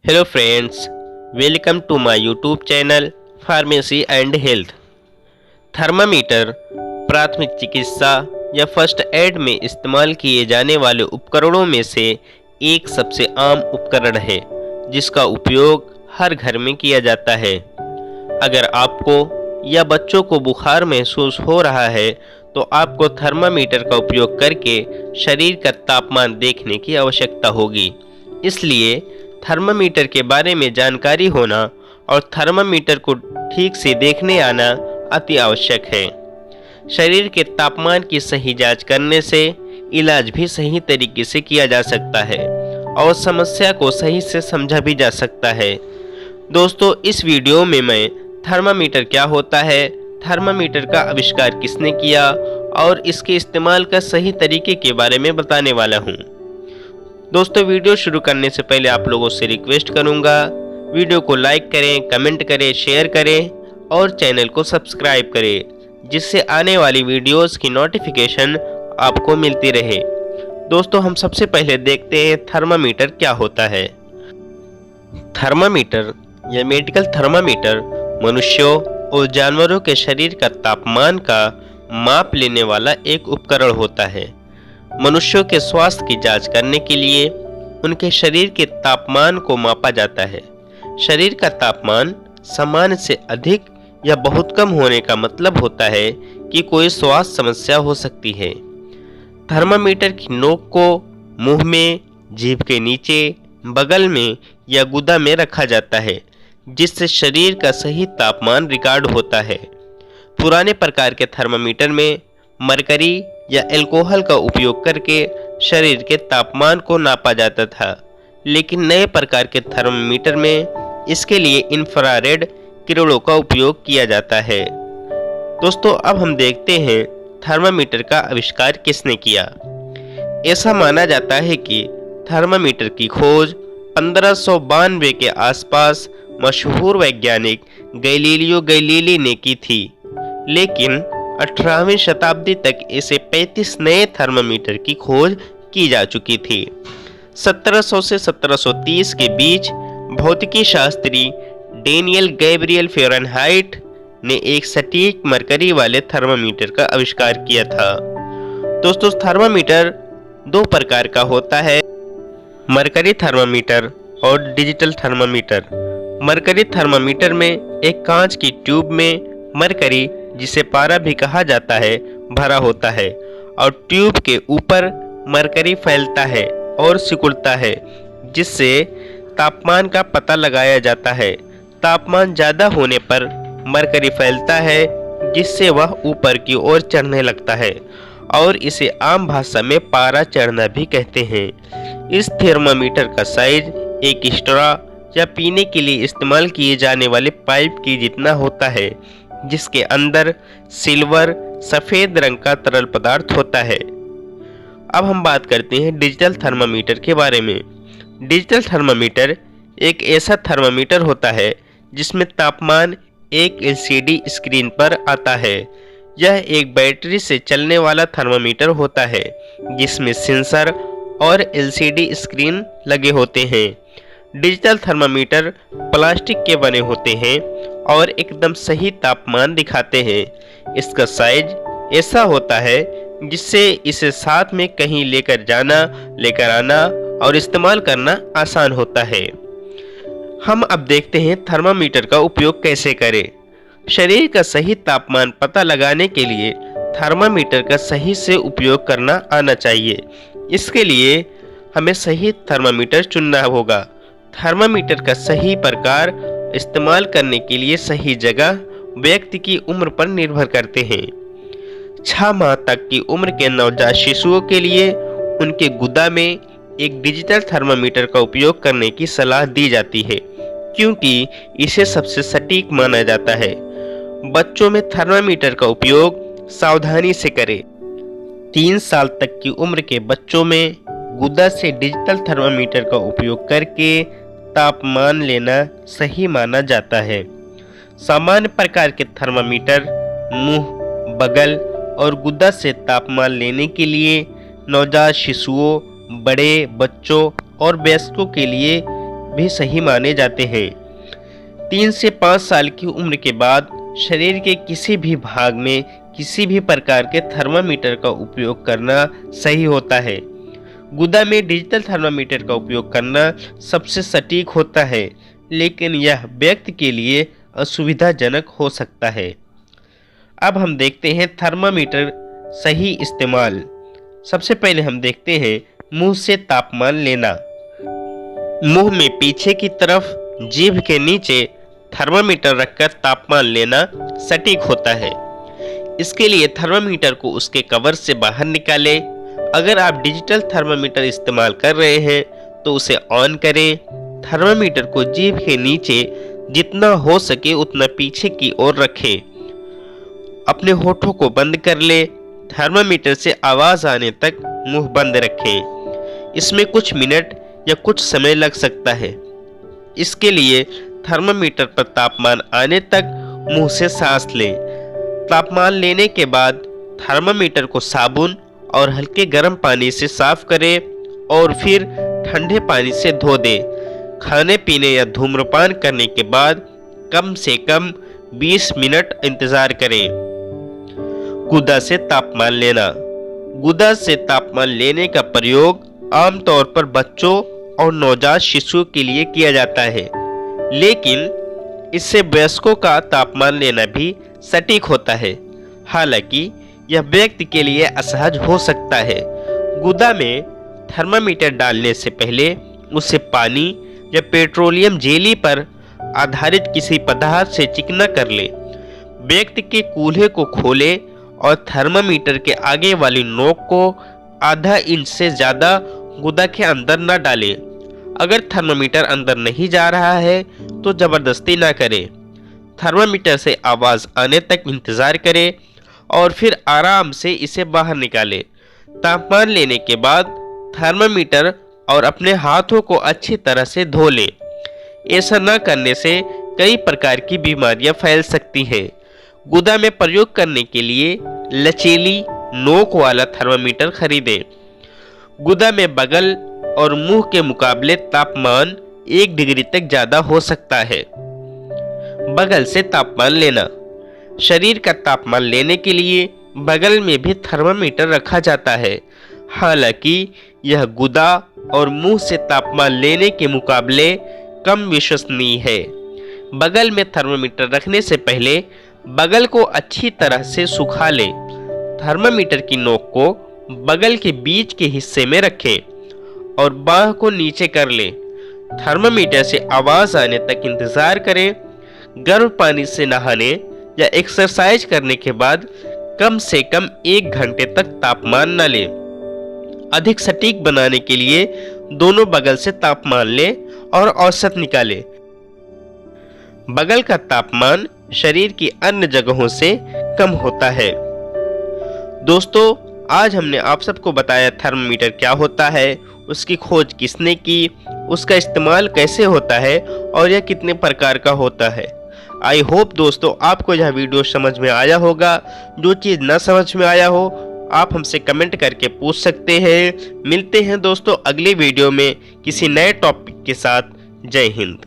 Hello friends, welcome to my YouTube channel pharmacy and health. Thermometer प्राथमिक चिकित्सा या first aid में इस्तेमाल किए जाने वाले उपकरणों में से एक सबसे आम उपकरण है जिसका उपयोग हर घर में किया जाता है। अगर आपको या बच्चों को बुखार महसूस हो रहा है तो आपको थर्मामीटर का उपयोग करके शरीर का तापमान देखने की आवश्यकता होगी। इसलिए थर्मामीटर के बारे में जानकारी होना और थर्मामीटर को ठीक से देखने आना अति आवश्यक है। शरीर के तापमान की सही जांच करने से इलाज भी सही तरीके से किया जा सकता है और समस्या को सही से समझा भी जा सकता है। दोस्तों, इस वीडियो में मैं थर्मामीटर क्या होता है, थर्मामीटर का आविष्कार किसने किया और इसके इस्तेमाल का सही तरीके के बारे में बताने वाला हूँ। दोस्तों, वीडियो शुरू करने से पहले आप लोगों से रिक्वेस्ट करूंगा, वीडियो को लाइक करें, कमेंट करें, शेयर करें और चैनल को सब्सक्राइब करें जिससे आने वाली वीडियोस की नोटिफिकेशन आपको मिलती रहे। दोस्तों, हम सबसे पहले देखते हैं थर्मामीटर क्या होता है। थर्मामीटर या मेडिकल थर्मामीटर मनुष्यों और जानवरों के शरीर का तापमान का माप लेने वाला एक उपकरण होता है। मनुष्यों के स्वास्थ्य की जांच करने के लिए उनके शरीर के तापमान को मापा जाता है। शरीर का तापमान सामान्य से अधिक या बहुत कम होने का मतलब होता है कि कोई स्वास्थ्य समस्या हो सकती है। थर्मामीटर की नोक को मुंह में, जीभ के नीचे, बगल में या गुदा में रखा जाता है जिससे शरीर का सही तापमान रिकॉर्ड होता है। पुराने प्रकार के थर्मामीटर में मरकरी या अल्कोहल का उपयोग करके शरीर के तापमान को नापा जाता था, लेकिन नए प्रकार के थर्मामीटर में इसके लिए इंफ्रारेड किरणों का उपयोग किया जाता है। दोस्तों, अब हम देखते हैं थर्मामीटर का आविष्कार किसने किया। ऐसा माना जाता है कि थर्मामीटर की खोज 1592 के आसपास मशहूर वैज्ञानिक गैलीलियो गैलीली ने की थी, लेकिन 18वीं शताब्दी तक ऐसे 35 नए थर्मामीटर की खोज की जा चुकी थी। 1700 से 1730 के बीच भौतिकी शास्त्री डेनियल गैब्रियल फ़ारेनहाइट ने एक सटीक मरकरी वाले थर्मामीटर का आविष्कार किया था। दोस्तों, थर्मामीटर दो प्रकार का होता है, मरकरी थर्मामीटर और डिजिटल थर्मामीटर। मरकरी थर्मामीटर में एक कांच की ट्यूब में मरकरी, जिसे पारा भी कहा जाता है, भरा होता है और ट्यूब के ऊपर मरकरी फैलता है और सिकुड़ता है जिससे तापमान का पता लगाया जाता है। तापमान ज़्यादा होने पर मरकरी फैलता है जिससे वह ऊपर की ओर चढ़ने लगता है और इसे आम भाषा में पारा चढ़ना भी कहते हैं। इस थर्मामीटर का साइज एक स्ट्रॉ या पीने के लिए इस्तेमाल किए जाने वाले पाइप की जितना होता है जिसके अंदर सिल्वर सफ़ेद रंग का तरल पदार्थ होता है। अब हम बात करते हैं डिजिटल थर्मामीटर के बारे में। डिजिटल थर्मामीटर एक ऐसा थर्मामीटर होता है जिसमें तापमान एक एलसीडी स्क्रीन पर आता है। यह एक बैटरी से चलने वाला थर्मामीटर होता है जिसमें सेंसर और एलसीडी स्क्रीन लगे होते हैं। डिजिटल थर्मामीटर प्लास्टिक के बने होते हैं और एकदम सही तापमान दिखाते हैं। इसका साइज ऐसा होता है जिससे इसे साथ में कहीं लेकर जाना, लेकर आना और इस्तेमाल करना आसान होता है। हम अब देखते हैं थर्मामीटर का उपयोग कैसे करें। शरीर का सही तापमान पता लगाने के लिए थर्मामीटर का सही से उपयोग करना आना चाहिए। इसके लिए हमें सही थर्मामीटर चुनना होगा। थर्मामीटर का सही प्रकार इस्तेमाल करने के लिए सही जगह व्यक्ति की उम्र पर निर्भर करते हैं। 6 माह तक की उम्र के नवजात शिशुओं के लिए उनके गुदा में एक डिजिटल थर्मामीटर का उपयोग करने की सलाह दी जाती है क्योंकि इसे सबसे सटीक माना जाता है। बच्चों में थर्मामीटर का उपयोग सावधानी से करें। 3 साल तक की उम्र के बच्चों में गुदा से डिजिटल थर्मामीटर का उपयोग करके तापमान लेना सही माना जाता है। सामान्य प्रकार के थर्मामीटर मुंह, बगल और गुदा से तापमान लेने के लिए नवजात शिशुओं, बड़े बच्चों और वयस्कों के लिए भी सही माने जाते हैं। 3 से 5 साल की उम्र के बाद शरीर के किसी भी भाग में किसी भी प्रकार के थर्मामीटर का उपयोग करना सही होता है। गुदा में डिजिटल थर्मामीटर का उपयोग करना सबसे सटीक होता है, लेकिन यह व्यक्ति के लिए असुविधाजनक हो सकता है। अब हम देखते हैं थर्मामीटर सही इस्तेमाल। सबसे पहले हम देखते हैं मुंह से तापमान लेना। मुंह में पीछे की तरफ जीभ के नीचे थर्मामीटर रखकर तापमान लेना सटीक होता है। इसके लिए थर्मामीटर को उसके कवर से बाहर निकालें। अगर आप डिजिटल थर्मामीटर इस्तेमाल कर रहे हैं तो उसे ऑन करें। थर्मामीटर को जीभ के नीचे जितना हो सके उतना पीछे की ओर रखें। अपने होठों को बंद कर ले। थर्मामीटर से आवाज आने तक मुंह बंद रखें। इसमें कुछ मिनट या कुछ समय लग सकता है। इसके लिए थर्मामीटर पर तापमान आने तक मुंह से सांस लें। तापमान लेने के बाद थर्मामीटर को साबुन और हल्के गर्म पानी से साफ करें और फिर ठंडे पानी से धो दें। खाने पीने या धूम्रपान करने के बाद कम से कम 20 मिनट इंतजार करें। गुदा से तापमान लेना। गुदा से तापमान लेने का प्रयोग आमतौर पर बच्चों और नवजात शिशुओं के लिए किया जाता है, लेकिन इससे वयस्कों का तापमान लेना भी सटीक होता है। हालांकि यह व्यक्ति के लिए असहज हो सकता है। गुदा में थर्मामीटर डालने से पहले उसे पानी या पेट्रोलियम जेली पर आधारित किसी पदार्थ से चिकना कर ले। व्यक्ति के कूल्हे को खोले और थर्मामीटर के आगे वाली नोक को आधा इंच से ज्यादा गुदा के अंदर न डालें। अगर थर्मामीटर अंदर नहीं जा रहा है तो जबरदस्ती ना करें। थर्मामीटर से आवाज आने तक इंतजार करें और फिर आराम से इसे बाहर निकालें। तापमान लेने के बाद थर्मामीटर और अपने हाथों को अच्छी तरह से धो लें। ऐसा न करने से कई प्रकार की बीमारियां फैल सकती हैं। गुदा में प्रयोग करने के लिए लचीली नोक वाला थर्मामीटर खरीदें। गुदा में बगल और मुंह के मुकाबले तापमान 1 डिग्री तक ज्यादा हो सकता है। बगल से तापमान लेना। शरीर का तापमान लेने के लिए बगल में भी थर्मामीटर रखा जाता है। हालांकि यह गुदा और मुंह से तापमान लेने के मुकाबले कम विश्वसनीय है। बगल में थर्मामीटर रखने से पहले बगल को अच्छी तरह से सुखा लें। थर्मामीटर की नोक को बगल के बीच के हिस्से में रखें और बाह को नीचे कर लें। थर्मामीटर से आवाज आने तक इंतजार करें। गर्म पानी से नहाने या एक्सरसाइज करने के बाद कम से कम 1 घंटे तक तापमान न लें। अधिक सटीक बनाने के लिए दोनों बगल से तापमान लें और औसत निकालें। बगल का तापमान शरीर की अन्य जगहों से कम होता है। दोस्तों, आज हमने आप सबको बताया थर्मामीटर क्या होता है, उसकी खोज किसने की, उसका इस्तेमाल कैसे होता है और यह कितने प्रकार का होता है। आई होप दोस्तों आपको यह वीडियो समझ में आया होगा। जो चीज़ न समझ में आया हो आप हमसे कमेंट करके पूछ सकते हैं। मिलते हैं दोस्तों अगले वीडियो में किसी नए टॉपिक के साथ। जय हिंद।